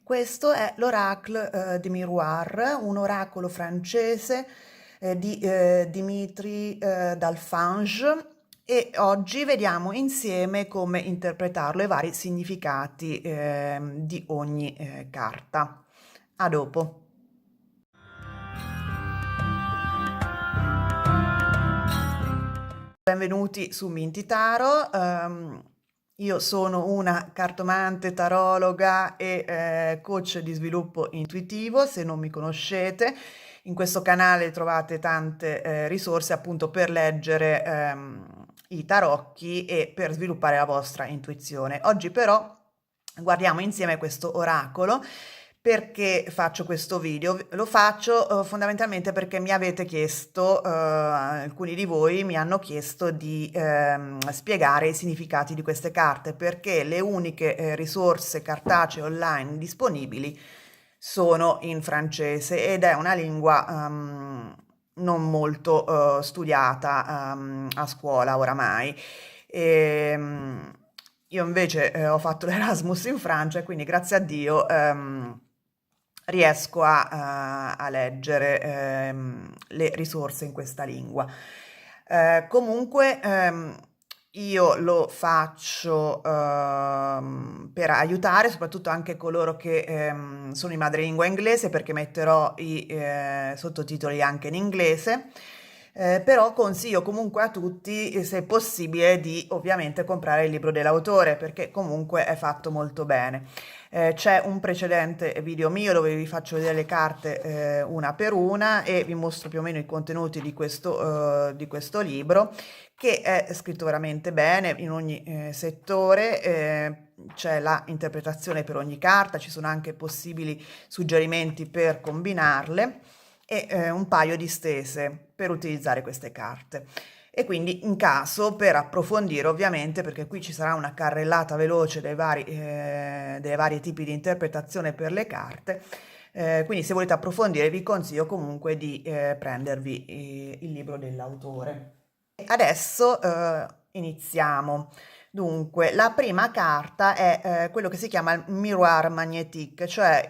Questo è l'Oracle di Miroir, un oracolo francese di Dimitri Dalfange, e oggi vediamo insieme come interpretarlo e i vari significati di ogni carta. A dopo. Benvenuti su Minty Tarot. Io sono una cartomante, tarologa e coach di sviluppo intuitivo. Se non mi conoscete, in questo canale trovate tante risorse appunto per leggere i tarocchi e per sviluppare la vostra intuizione. Oggi però guardiamo insieme questo oracolo. Perché faccio questo video? Lo faccio fondamentalmente perché mi avete chiesto, alcuni di voi mi hanno chiesto di spiegare i significati di queste carte, perché le uniche risorse cartacee online disponibili sono in francese ed è una lingua non molto studiata a scuola oramai. Io invece ho fatto l'Erasmus in Francia e quindi grazie a Dio riesco a leggere le risorse in questa lingua. Comunque io lo faccio per aiutare soprattutto anche coloro che sono in madrelingua inglese, perché metterò i sottotitoli anche in inglese. Però consiglio comunque a tutti, se possibile, di ovviamente comprare il libro dell'autore, perché comunque è fatto molto bene. C'è un precedente video mio dove vi faccio vedere le carte una per una e vi mostro più o meno i contenuti di questo libro, che è scritto veramente bene in ogni settore. C'è la interpretazione per ogni carta, ci sono anche possibili suggerimenti per combinarle e un paio di stese per utilizzare queste carte. E quindi in caso, per approfondire ovviamente, perché qui ci sarà una carrellata veloce dei vari tipi di interpretazione per le carte, quindi se volete approfondire vi consiglio comunque di prendervi il libro dell'autore. Adesso iniziamo. Dunque, la prima carta è quello che si chiama il Miroir Magnétique, cioè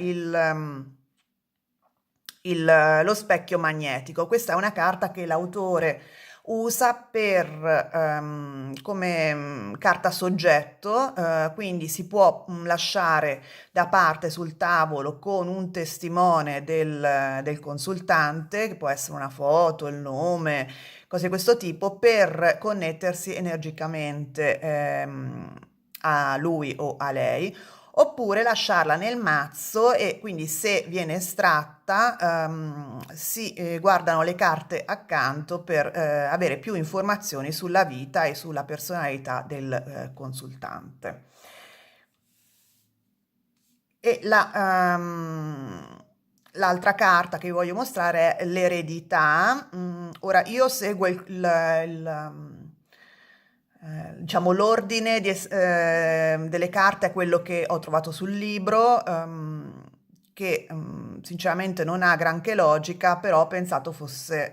lo specchio magnetico. Questa è una carta che l'autore usa come carta soggetto, quindi si può lasciare da parte sul tavolo con un testimone del consultante, che può essere una foto, il nome, cose di questo tipo, per connettersi energicamente a lui o a lei, oppure lasciarla nel mazzo e quindi se viene estratta si guardano le carte accanto per avere più informazioni sulla vita e sulla personalità del consultante. E l'altra carta che vi voglio mostrare è l'eredità. Ora io seguo diciamo l'ordine delle carte è quello che ho trovato sul libro, che sinceramente non ha granché logica, però ho pensato fosse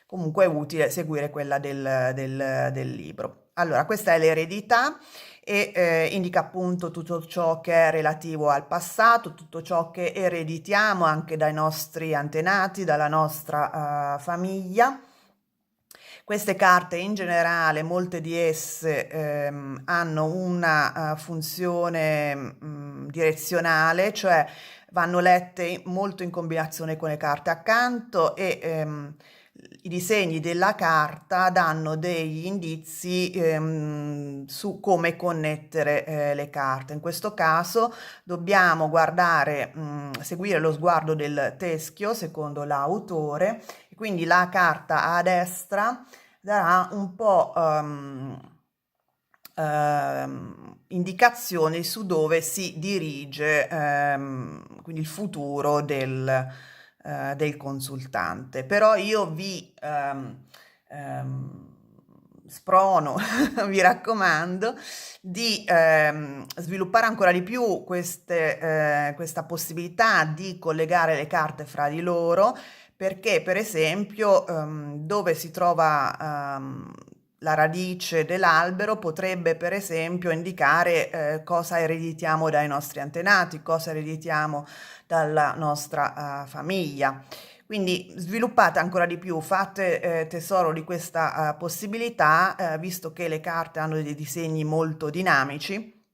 comunque utile seguire quella del libro. Allora, questa è l'eredità e indica appunto tutto ciò che è relativo al passato, tutto ciò che ereditiamo anche dai nostri antenati, dalla nostra famiglia. Queste carte in generale, molte di esse hanno una funzione direzionale, cioè vanno lette molto in combinazione con le carte accanto e i disegni della carta danno degli indizi su come connettere le carte. In questo caso dobbiamo guardare, seguire lo sguardo del teschio secondo l'autore, quindi la carta a destra darà un po' indicazioni su dove si dirige quindi il futuro del consultante. Però io vi sprono, vi raccomando di sviluppare ancora di più questa possibilità di collegare le carte fra di loro, perché per esempio dove si trova la radice dell'albero potrebbe per esempio indicare cosa ereditiamo dai nostri antenati, cosa ereditiamo dalla nostra famiglia. Quindi sviluppate ancora di più, fate tesoro di questa possibilità, visto che le carte hanno dei disegni molto dinamici,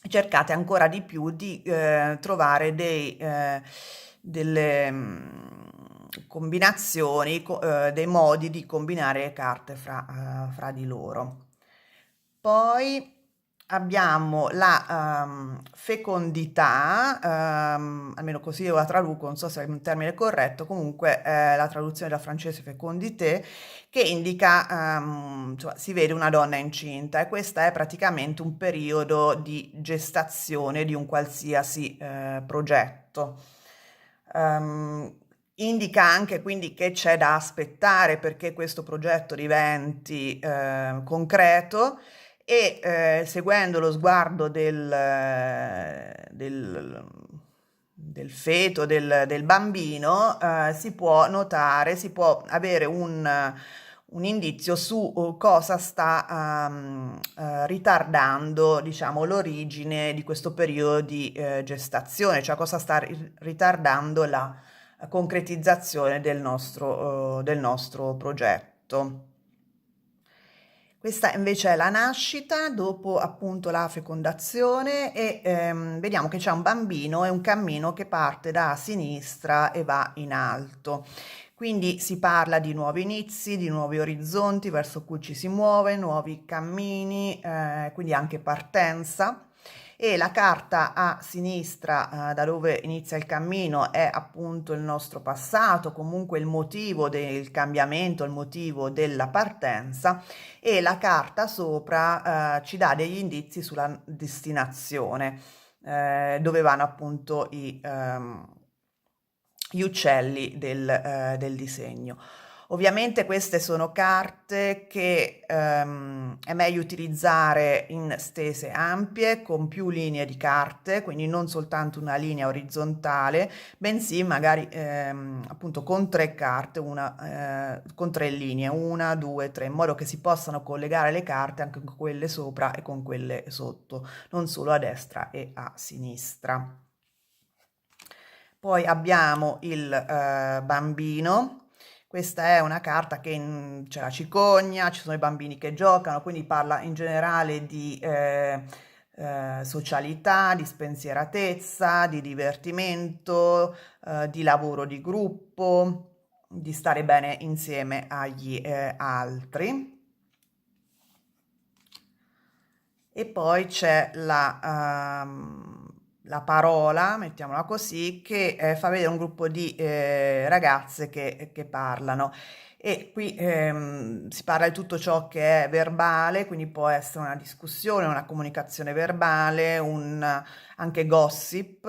cercate ancora di più di trovare delle combinazioni, dei modi di combinare le carte fra di loro. Poi abbiamo la fecondità, almeno così io la traduco, non so se è un termine corretto, comunque la traduzione da francese fécondité, che indica, insomma, si vede una donna incinta e questo è praticamente un periodo di gestazione di un qualsiasi progetto. Um, Indica anche quindi che c'è da aspettare perché questo progetto diventi concreto e seguendo lo sguardo del feto, del bambino, si può notare, si può avere un indizio su cosa sta ritardando, diciamo, l'origine di questo periodo di gestazione, cioè cosa sta ritardando la concretizzazione del nostro progetto. Questa invece è la nascita dopo appunto la fecondazione e vediamo che c'è un bambino e un cammino che parte da sinistra e va in alto. Quindi si parla di nuovi inizi, di nuovi orizzonti verso cui ci si muove, nuovi cammini, quindi anche partenza. E la carta a sinistra, da dove inizia il cammino, è appunto il nostro passato, comunque il motivo del cambiamento, il motivo della partenza, e la carta sopra ci dà degli indizi sulla destinazione, dove vanno appunto gli uccelli del disegno. Ovviamente queste sono carte che è meglio utilizzare in stese ampie, con più linee di carte, quindi non soltanto una linea orizzontale, bensì magari appunto con tre carte, con tre linee, una, due, tre, in modo che si possano collegare le carte anche con quelle sopra e con quelle sotto, non solo a destra e a sinistra. Poi abbiamo il bambino, questa è una carta che c'è la cicogna, ci sono i bambini che giocano, quindi parla in generale di socialità, di spensieratezza, di divertimento, di lavoro di gruppo, di stare bene insieme agli altri. E poi c'è la parola, mettiamola così, che fa vedere un gruppo di ragazze che parlano. E qui si parla di tutto ciò che è verbale, quindi può essere una discussione, una comunicazione verbale, anche gossip.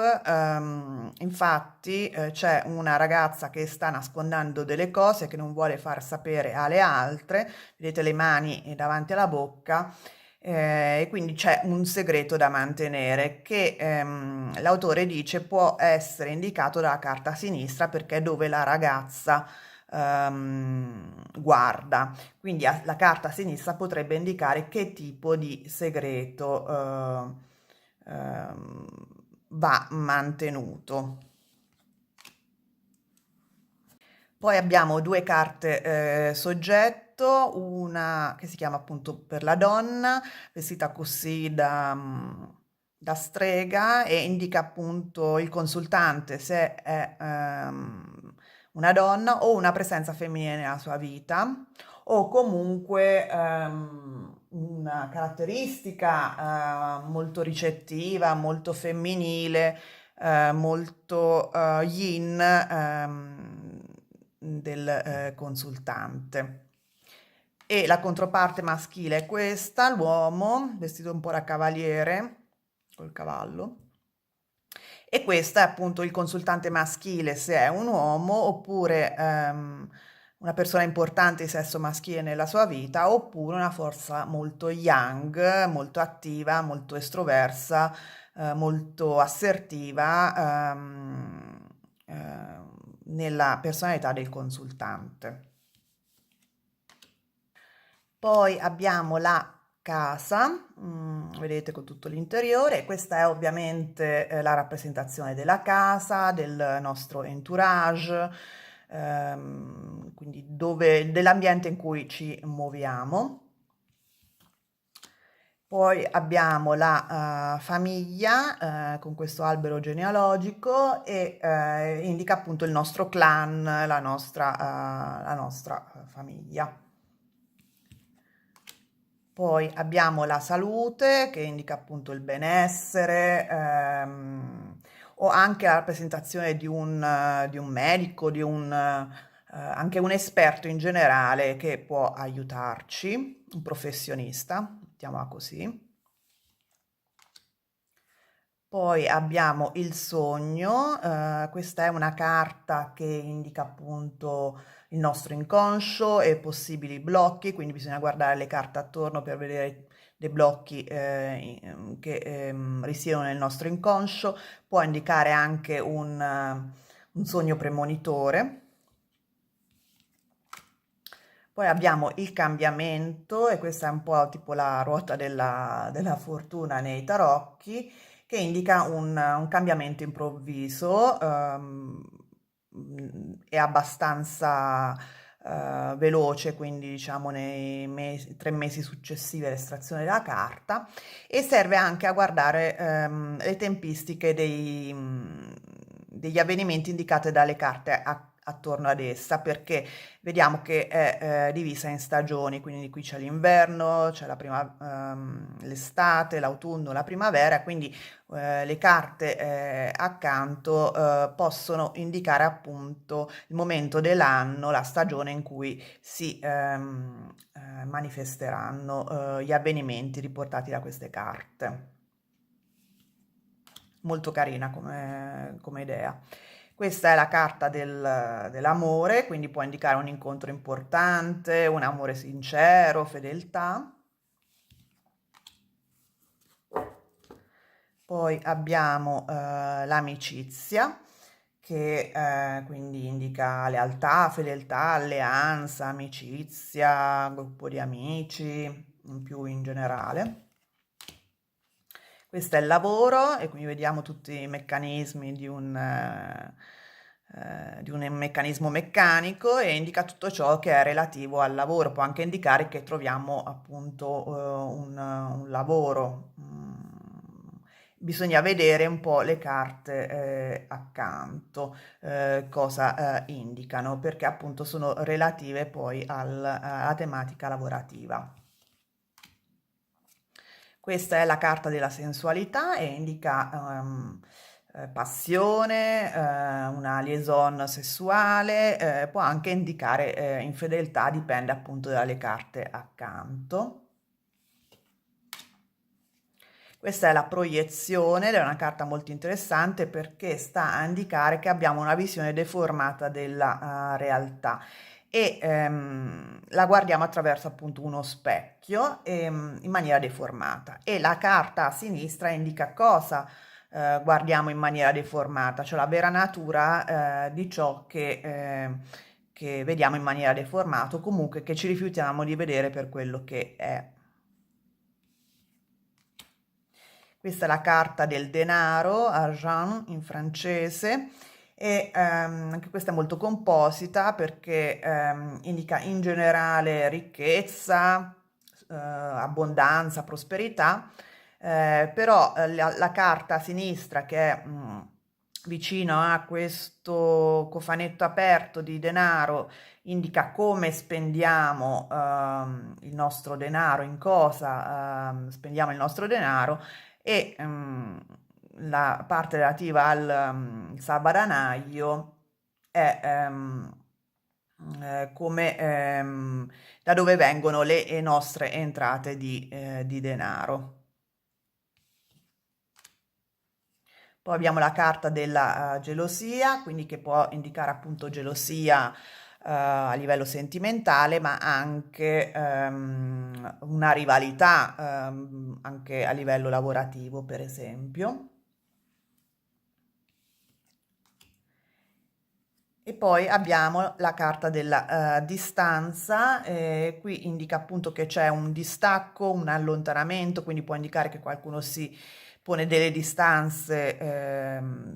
Infatti c'è una ragazza che sta nascondendo delle cose che non vuole far sapere alle altre, vedete le mani davanti alla bocca, e quindi c'è un segreto da mantenere che l'autore dice può essere indicato dalla carta a sinistra perché è dove la ragazza guarda. Quindi la carta a sinistra potrebbe indicare che tipo di segreto va mantenuto. Poi abbiamo due carte soggetto, una che si chiama appunto per la donna, vestita così da strega e indica appunto il consultante se è una donna o una presenza femminile nella sua vita o comunque una caratteristica molto ricettiva, molto femminile, molto yin del consultante. E la controparte maschile è questa, l'uomo vestito un po' da cavaliere, col cavallo. E questo è appunto il consultante maschile se è un uomo oppure una persona importante di sesso maschile nella sua vita oppure una forza molto yang, molto attiva, molto estroversa, molto assertiva nella personalità del consultante. Poi abbiamo la casa, vedete con tutto l'interiore, questa è ovviamente la rappresentazione della casa, del nostro entourage, quindi dell'ambiente in cui ci muoviamo. Poi abbiamo la famiglia con questo albero genealogico e indica appunto il nostro clan, la nostra famiglia. Poi abbiamo la salute che indica appunto il benessere, o anche la rappresentazione di un medico, anche un esperto in generale che può aiutarci, un professionista, mettiamola così. Poi abbiamo il sogno, questa è una carta che indica appunto il nostro inconscio e possibili blocchi, quindi bisogna guardare le carte attorno per vedere dei blocchi che risiedono nel nostro inconscio, può indicare anche un sogno premonitore. Poi abbiamo il cambiamento, e questa è un po' tipo la ruota della fortuna nei tarocchi, che indica un cambiamento improvviso, è abbastanza veloce, quindi diciamo nei 3 mesi successivi all'estrazione della carta, e serve anche a guardare le tempistiche degli avvenimenti indicate dalle carte attorno ad essa, perché vediamo che è divisa in stagioni, quindi qui c'è l'inverno, c'è l'estate, l'autunno, la primavera, quindi le carte accanto possono indicare appunto il momento dell'anno, la stagione in cui si manifesteranno gli avvenimenti riportati da queste carte. Molto carina come idea. Questa è la carta dell'amore, quindi può indicare un incontro importante, un amore sincero, fedeltà. Poi abbiamo l'amicizia, che quindi indica lealtà, fedeltà, alleanza, amicizia, gruppo di amici, più in generale. Questo è il lavoro e quindi vediamo tutti i meccanismi di un meccanismo meccanico, e indica tutto ciò che è relativo al lavoro. Può anche indicare che troviamo appunto un lavoro. Bisogna vedere un po' le carte accanto, cosa indicano, perché appunto sono relative poi alla tematica lavorativa. Questa è la carta della sensualità e indica passione, una liaison sessuale, può anche indicare infedeltà, dipende appunto dalle carte accanto. Questa è la proiezione ed è una carta molto interessante perché sta a indicare che abbiamo una visione deformata della realtà, e la guardiamo attraverso appunto uno specchio in maniera deformata, e la carta a sinistra indica cosa guardiamo in maniera deformata, cioè la vera natura di ciò che vediamo in maniera deformata, o comunque che ci rifiutiamo di vedere per quello che è. Questa è la carta del denaro, argent in francese, e anche questa è molto composita perché indica in generale ricchezza, abbondanza, prosperità, però la carta a sinistra, che è vicino a questo cofanetto aperto di denaro, indica come spendiamo il nostro denaro, in cosa spendiamo il nostro denaro, e la parte relativa al salvadanaio è come da dove vengono le nostre entrate di denaro. Poi abbiamo la carta della gelosia, quindi che può indicare appunto gelosia a livello sentimentale, ma anche una rivalità anche a livello lavorativo, per esempio. E poi abbiamo la carta della distanza, qui indica appunto che c'è un distacco, un allontanamento, quindi può indicare che qualcuno si pone delle distanze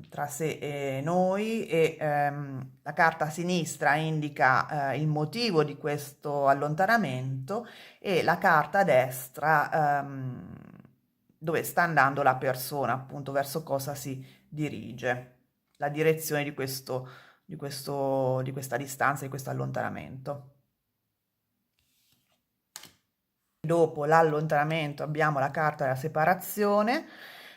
tra sé e noi, e la carta a sinistra indica il motivo di questo allontanamento, e la carta a destra dove sta andando la persona, appunto verso cosa si dirige, la direzione di questa distanza, di questo allontanamento. Dopo l'allontanamento abbiamo la carta della separazione,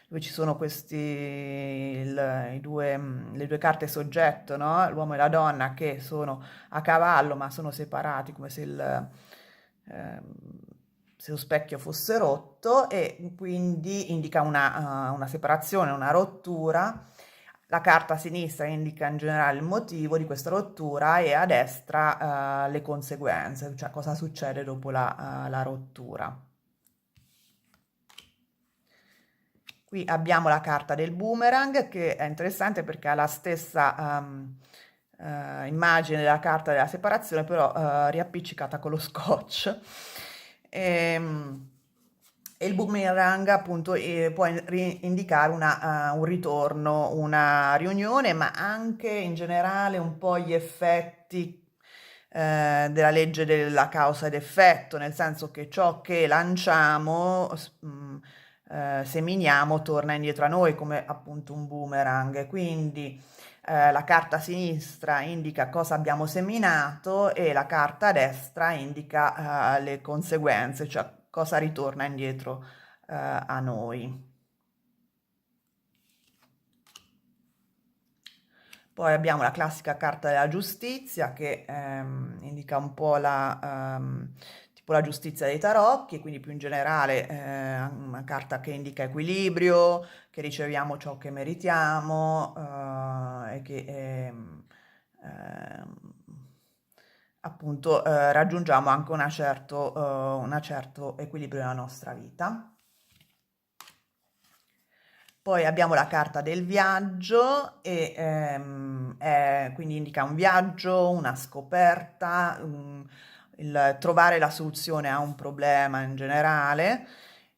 dove ci sono le due carte soggetto, no? L'uomo e la donna che sono a cavallo ma sono separati, come ehm, se lo specchio fosse rotto, e quindi indica una separazione, una rottura. La carta a sinistra indica in generale il motivo di questa rottura, e a destra le conseguenze, cioè cosa succede dopo la rottura. Qui abbiamo la carta del boomerang, che è interessante perché ha la stessa immagine della carta della separazione, però riappiccicata con lo scotch. Ehm, E il boomerang appunto può indicare un ritorno, una riunione, ma anche in generale un po' gli effetti della legge della causa ed effetto, nel senso che ciò che lanciamo, seminiamo, torna indietro a noi come appunto un boomerang. Quindi la carta a sinistra indica cosa abbiamo seminato, e la carta a destra indica le conseguenze, cioè cosa ritorna indietro a noi. Poi abbiamo la classica carta della giustizia, che indica un po' tipo la giustizia dei tarocchi, quindi più in generale una carta che indica equilibrio, che riceviamo ciò che meritiamo, e che ehm, appunto raggiungiamo anche un certo equilibrio nella nostra vita. Poi abbiamo la carta del viaggio, e quindi indica un viaggio, una scoperta, il trovare la soluzione a un problema in generale,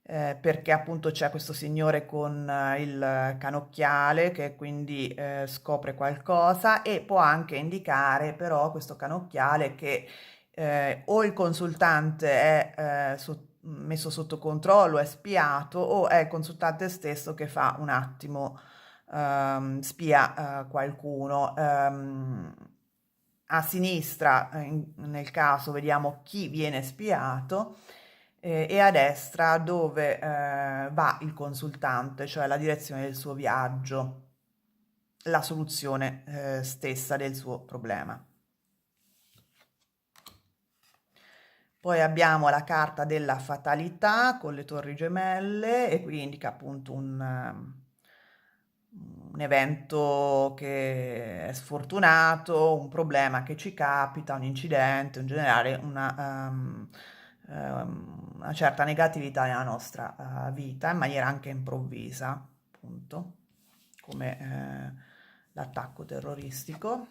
perché appunto c'è questo signore con il canocchiale che quindi scopre qualcosa, e può anche indicare però questo canocchiale che o il consultante è messo sotto controllo, è spiato, o è il consultante stesso che fa un attimo, spia qualcuno. A sinistra, nel caso, vediamo chi viene spiato, e a destra dove va il consultante, cioè la direzione del suo viaggio, la soluzione stessa del suo problema. Poi abbiamo la carta della fatalità con le torri gemelle, e qui indica appunto un evento che è sfortunato, un problema che ci capita, un incidente, in generale una certa negatività nella nostra vita, in maniera anche improvvisa, appunto, come l'attacco terroristico.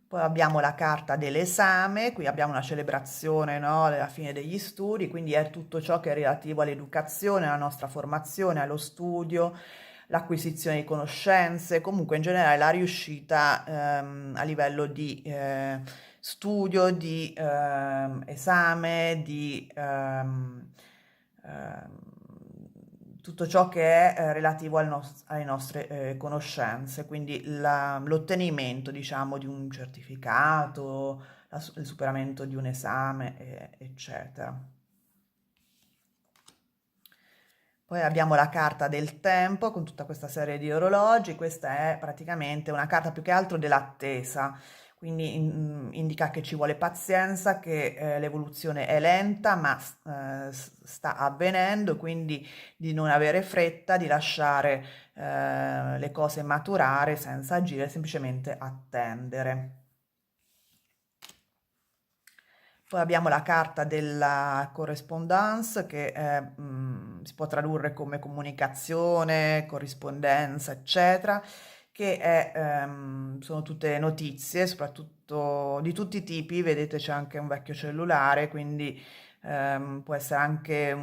Poi abbiamo la carta dell'esame, qui abbiamo una celebrazione, no, della fine degli studi, quindi è tutto ciò che è relativo all'educazione, alla nostra formazione, allo studio, l'acquisizione di conoscenze, comunque in generale la riuscita a livello di studio, di esame, di tutto ciò che è relativo alle nostre conoscenze, quindi l'ottenimento, diciamo, di un certificato, il superamento di un esame, eccetera. Poi abbiamo la carta del tempo con tutta questa serie di orologi. Questa è praticamente una carta più che altro dell'attesa, quindi indica che ci vuole pazienza, che l'evoluzione è lenta ma sta avvenendo, quindi di non avere fretta, di lasciare le cose maturare senza agire, semplicemente attendere. Poi abbiamo la carta della correspondance, che si può tradurre come comunicazione, corrispondenza, eccetera, che sono tutte notizie, soprattutto di tutti i tipi, vedete c'è anche un vecchio cellulare, quindi può essere anche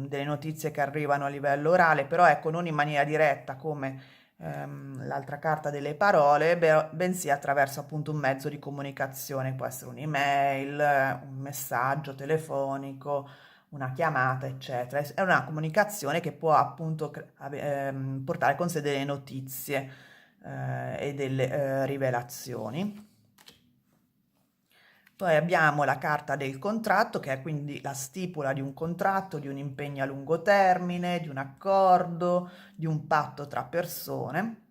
delle notizie che arrivano a livello orale, però ecco non in maniera diretta come l'altra carta delle parole, bensì attraverso appunto un mezzo di comunicazione, può essere un'email, un messaggio telefonico, una chiamata, eccetera. È una comunicazione che può appunto portare con sé delle notizie e delle rivelazioni. Poi abbiamo la carta del contratto, che è quindi la stipula di un contratto, di un impegno a lungo termine, di un accordo, di un patto tra persone.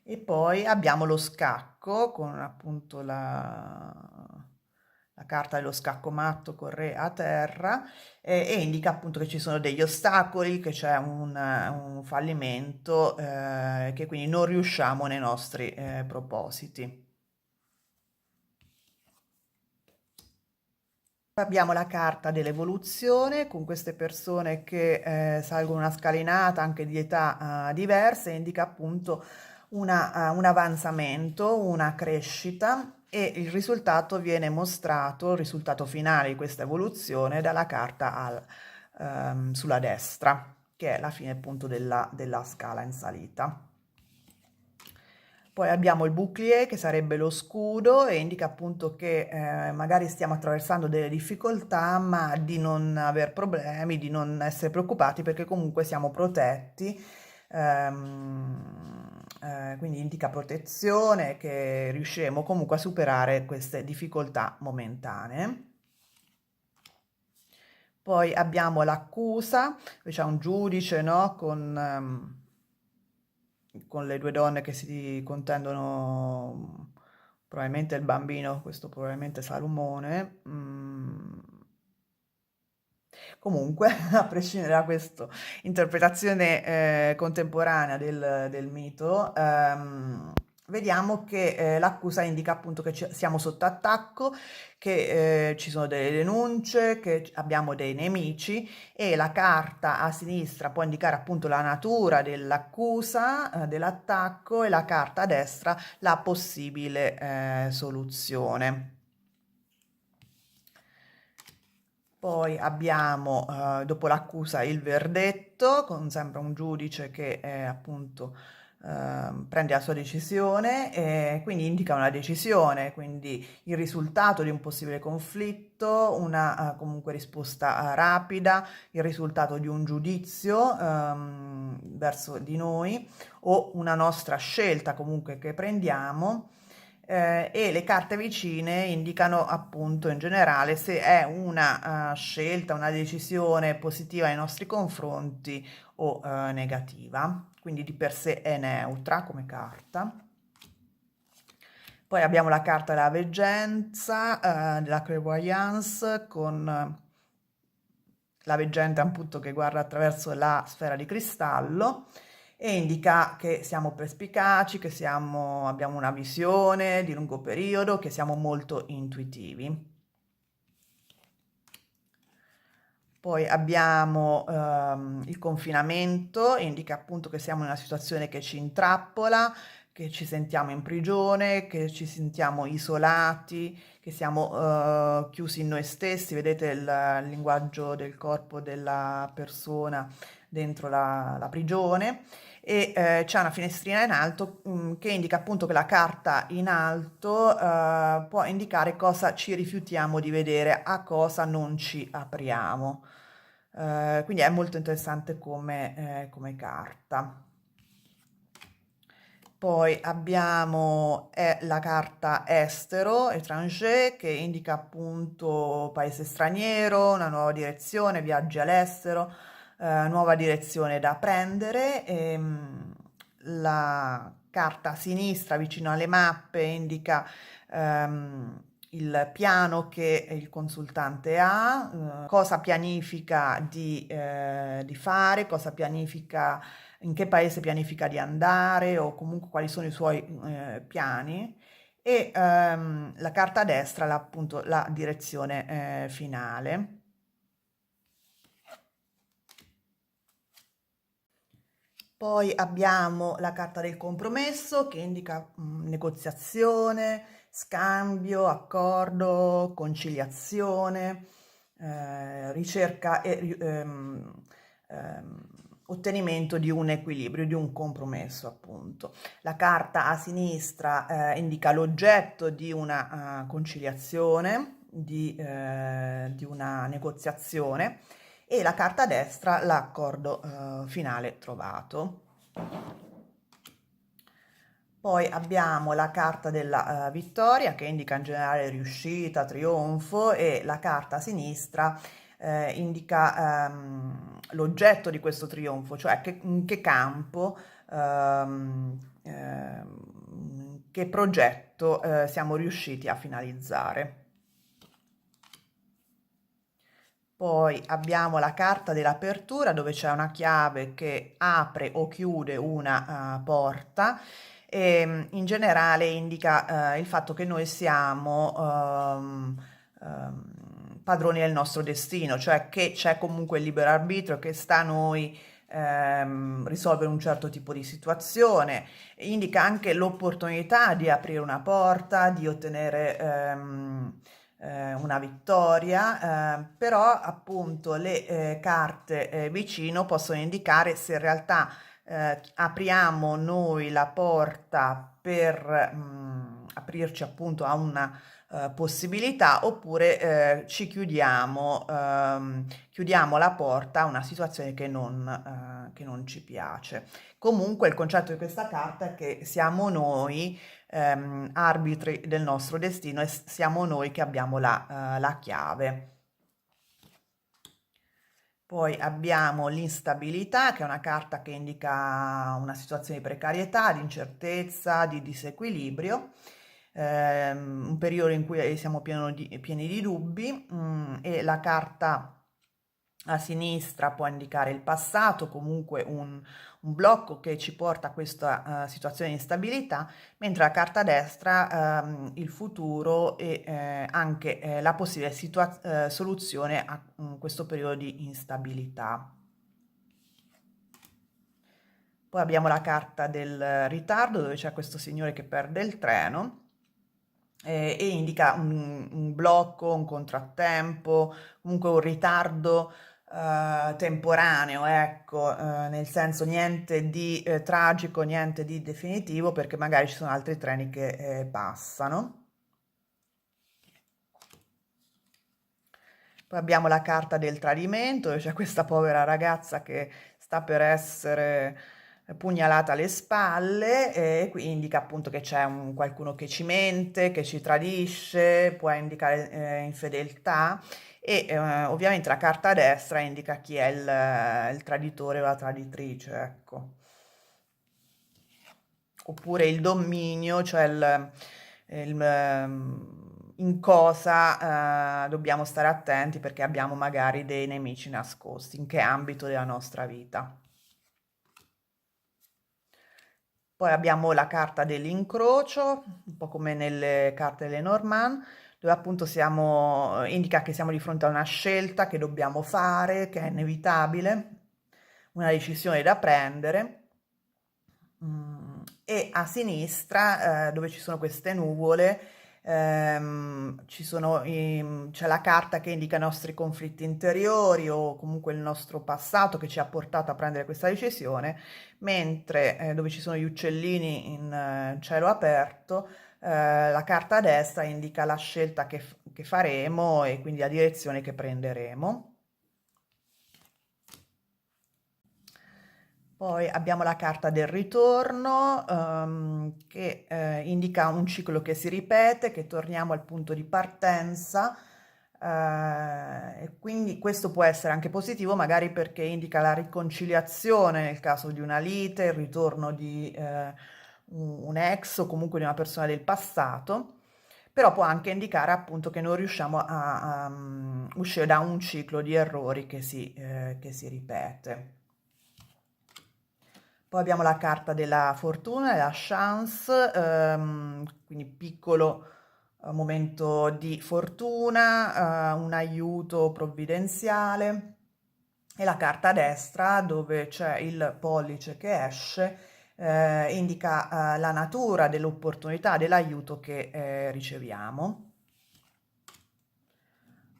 E poi abbiamo lo scacco con appunto la carta dello scacco matto con re a terra e indica appunto che ci sono degli ostacoli, che c'è un fallimento, che quindi non riusciamo nei nostri propositi. Abbiamo la carta dell'evoluzione con queste persone che salgono una scalinata anche di età diverse, indica appunto un avanzamento, una crescita e il risultato viene mostrato, il risultato finale di questa evoluzione dalla carta sulla destra, che è la fine appunto della scala in salita. Poi abbiamo il bouclier che sarebbe lo scudo e indica appunto che magari stiamo attraversando delle difficoltà, ma di non aver problemi, di non essere preoccupati perché comunque siamo protetti. Quindi indica protezione, che riusciremo comunque a superare queste difficoltà momentanee. Poi abbiamo l'accusa, c'è un giudice, no? Con le due donne che si contendono probabilmente il bambino, questo probabilmente Salomone. Comunque, a prescindere da questa interpretazione contemporanea del mito, vediamo che l'accusa indica appunto che siamo sotto attacco, che ci sono delle denunce, che abbiamo dei nemici e la carta a sinistra può indicare appunto la natura dell'accusa, dell'attacco e la carta a destra la possibile soluzione. Poi abbiamo, dopo l'accusa, il verdetto, con sempre un giudice che appunto prende la sua decisione e quindi indica una decisione, quindi il risultato di un possibile conflitto, una comunque risposta rapida, il risultato di un giudizio verso di noi o una nostra scelta comunque che prendiamo e le carte vicine indicano appunto in generale se è una scelta, una decisione positiva nei nostri confronti o negativa, quindi di per sé è neutra come carta. Poi abbiamo la carta della veggenza, della clairvoyance con la veggente appunto che guarda attraverso la sfera di cristallo e indica che siamo perspicaci, che abbiamo una visione di lungo periodo, che siamo molto intuitivi. Poi abbiamo il confinamento, indica appunto che siamo in una situazione che ci intrappola, che ci sentiamo in prigione, che ci sentiamo isolati, che siamo chiusi in noi stessi. Vedete il linguaggio del corpo della persona dentro la prigione. E c'è una finestrina in alto che indica appunto che la carta in alto può indicare cosa ci rifiutiamo di vedere, a cosa non ci apriamo. Quindi è molto interessante come carta. Poi abbiamo la carta estero, étranger, che indica appunto paese straniero, una nuova direzione, viaggi all'estero, nuova direzione da prendere. La carta a sinistra vicino alle mappe indica il piano che il consultante ha, cosa pianifica di fare, cosa pianifica, in che paese pianifica di andare o comunque quali sono i suoi piani e la carta a destra appunto la direzione finale. Poi abbiamo la carta del compromesso che indica negoziazione, scambio, accordo, conciliazione, ricerca e ottenimento di un equilibrio, di un compromesso, appunto. La carta a sinistra indica l'oggetto di una conciliazione, di una negoziazione, e la carta a destra l'accordo finale trovato. Poi abbiamo la carta della vittoria che indica in generale riuscita, trionfo, e la carta a sinistra indica l'oggetto di questo trionfo, cioè in che campo, che progetto siamo riusciti a finalizzare. Poi abbiamo la carta dell'apertura dove c'è una chiave che apre o chiude una porta e in generale indica il fatto che noi siamo padroni del nostro destino, cioè che c'è comunque il libero arbitrio, che sta a noi risolvere un certo tipo di situazione. Indica anche l'opportunità di aprire una porta, di ottenere una vittoria, però appunto le carte vicino possono indicare se in realtà apriamo noi la porta per aprirci appunto a una possibilità, oppure chiudiamo la porta a una situazione che non ci piace. Comunque il concetto di questa carta è che siamo noi arbitri del nostro destino e siamo noi che abbiamo la chiave. Poi abbiamo l'instabilità, che è una carta che indica una situazione di precarietà, di incertezza, di disequilibrio, un periodo in cui siamo pieni di dubbi, e la carta a sinistra può indicare il passato, comunque un blocco che ci porta a questa situazione di instabilità, mentre la carta a destra il futuro e anche la possibile soluzione a questo periodo di instabilità. Poi abbiamo la carta del ritardo dove c'è questo signore che perde il treno e indica un blocco, un contrattempo, comunque un ritardo temporaneo, ecco, nel senso niente di tragico, niente di definitivo, perché magari ci sono altri treni che passano. Poi abbiamo la carta del tradimento, dove c'è questa povera ragazza che sta per essere pugnalata alle spalle e qui indica appunto che c'è qualcuno che ci mente, che ci tradisce, può indicare infedeltà e ovviamente la carta a destra indica chi è il traditore o la traditrice, ecco. Oppure il dominio, cioè in cosa dobbiamo stare attenti perché abbiamo magari dei nemici nascosti, in che ambito della nostra vita. Poi abbiamo la carta dell'incrocio, un po' come nelle carte delle Norman, dove appunto indica che siamo di fronte a una scelta che dobbiamo fare, che è inevitabile, una decisione da prendere. E a sinistra, dove ci sono queste nuvole, c'è la carta che indica i nostri conflitti interiori o comunque il nostro passato che ci ha portato a prendere questa decisione, mentre dove ci sono gli uccellini in cielo aperto, la carta a destra indica la scelta che faremo e quindi la direzione che prenderemo. Poi abbiamo la carta del ritorno che indica un ciclo che si ripete, che torniamo al punto di partenza e quindi questo può essere anche positivo magari perché indica la riconciliazione nel caso di una lite, il ritorno di un ex o comunque di una persona del passato, però può anche indicare appunto che non riusciamo a uscire da un ciclo di errori che si ripete. Poi abbiamo la carta della fortuna, la chance, quindi piccolo momento di fortuna, un aiuto provvidenziale e la carta a destra, dove c'è il pollice che esce, indica la natura dell'opportunità, dell'aiuto che riceviamo.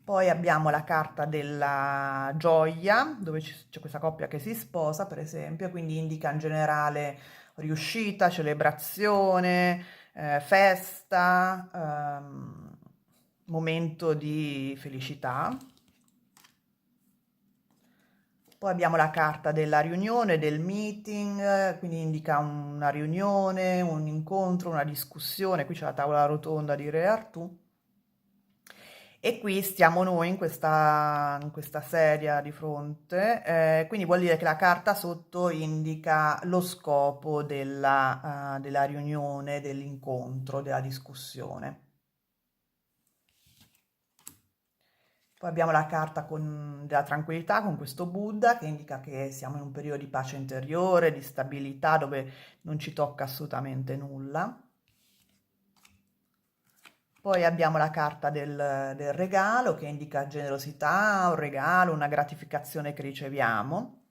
Poi abbiamo la carta della gioia, dove c'è questa coppia che si sposa, per esempio, quindi indica in generale riuscita, celebrazione, festa, momento di felicità. Poi abbiamo la carta della riunione, del meeting, quindi indica una riunione, un incontro, una discussione. Qui c'è la tavola rotonda di Re Artù. E qui stiamo noi in questa sedia di fronte, quindi vuol dire che la carta sotto indica lo scopo della riunione, dell'incontro, della discussione. Poi abbiamo la carta della tranquillità con questo Buddha che indica che siamo in un periodo di pace interiore, di stabilità, dove non ci tocca assolutamente nulla. Poi abbiamo la carta del regalo che indica generosità, un regalo, una gratificazione che riceviamo.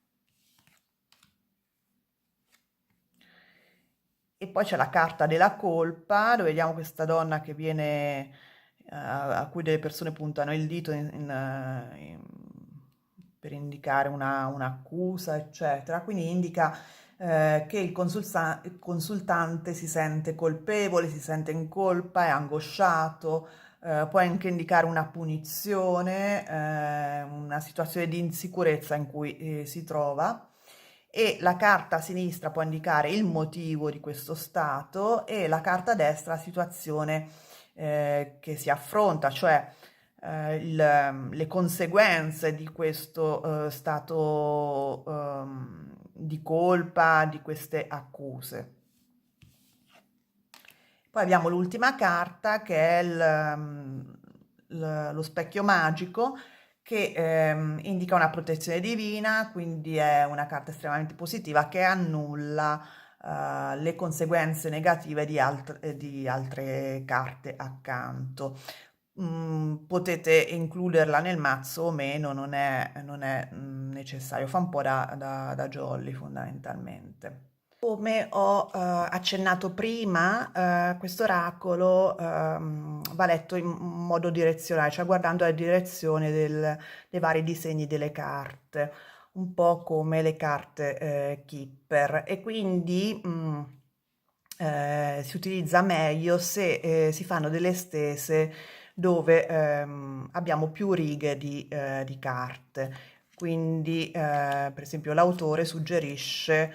E poi c'è la carta della colpa, dove vediamo questa donna che viene, a cui delle persone puntano il dito per indicare un'accusa, eccetera. Quindi indica che il consultante si sente colpevole, si sente in colpa, è angosciato, può anche indicare una punizione, una situazione di insicurezza in cui si trova. E la carta a sinistra può indicare il motivo di questo stato e la carta a destra la situazione che si affronta, cioè le conseguenze di questo stato di colpa, di queste accuse. Poi abbiamo l'ultima carta che è lo specchio magico che indica una protezione divina, quindi è una carta estremamente positiva che annulla le conseguenze negative di altre carte accanto. Potete includerla nel mazzo o meno, non è necessario, fa un po' da jolly fondamentalmente. Come ho accennato prima, questo oracolo va letto in modo direzionale, cioè guardando la direzione dei vari disegni delle carte, un po' come le carte Kipper, e quindi si utilizza meglio se si fanno delle stese dove abbiamo più righe di carte. Quindi, per esempio, l'autore suggerisce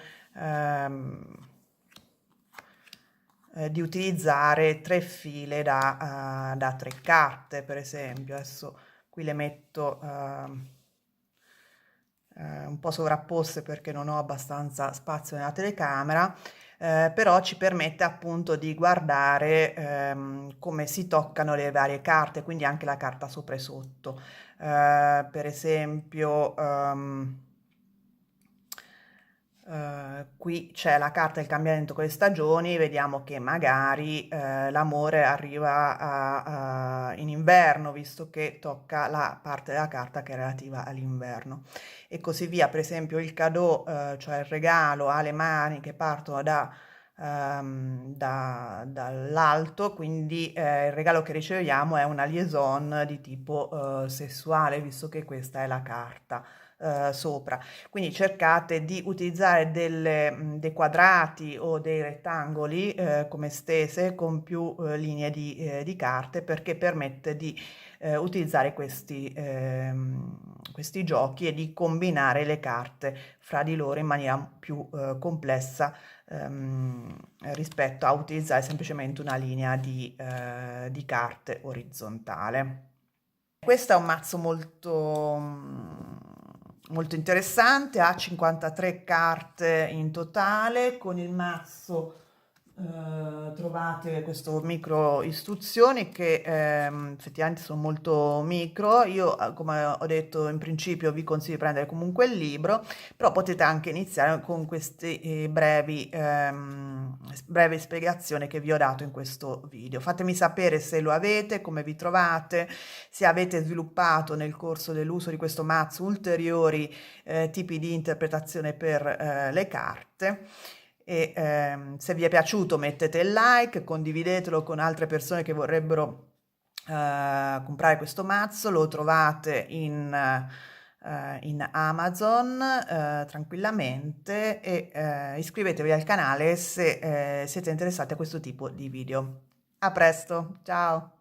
di utilizzare 3 file da 3 carte, per esempio. Adesso qui le metto un po' sovrapposte perché non ho abbastanza spazio nella telecamera, però ci permette appunto di guardare come si toccano le varie carte, quindi anche la carta sopra e sotto. Per esempio, qui c'è la carta del cambiamento con le stagioni, vediamo che magari l'amore arriva in inverno, visto che tocca la parte della carta che è relativa all'inverno. E così via, per esempio il cadeau, cioè il regalo, ha le mani che partono dall'alto, quindi il regalo che riceviamo è una liaison di tipo sessuale, visto che questa è la carta sopra. Quindi cercate di utilizzare dei quadrati o dei rettangoli come stese con più linee di carte, perché permette di utilizzare questi giochi e di combinare le carte fra di loro in maniera più complessa rispetto a utilizzare semplicemente una linea di carte orizzontale. Questo è un mazzo molto interessante, ha 53 carte in totale, con il mazzo trovate questo micro istruzioni che effettivamente sono molto micro. Io, come ho detto in principio, vi consiglio di prendere comunque il libro, però potete anche iniziare con queste brevi spiegazioni che vi ho dato in questo video. Fatemi sapere se lo avete, come vi trovate, se avete sviluppato nel corso dell'uso di questo mazzo ulteriori tipi di interpretazione per le carte. E se vi è piaciuto mettete il like, condividetelo con altre persone che vorrebbero comprare questo mazzo. Lo trovate in Amazon tranquillamente, e iscrivetevi al canale se siete interessati a questo tipo di video. A presto, ciao!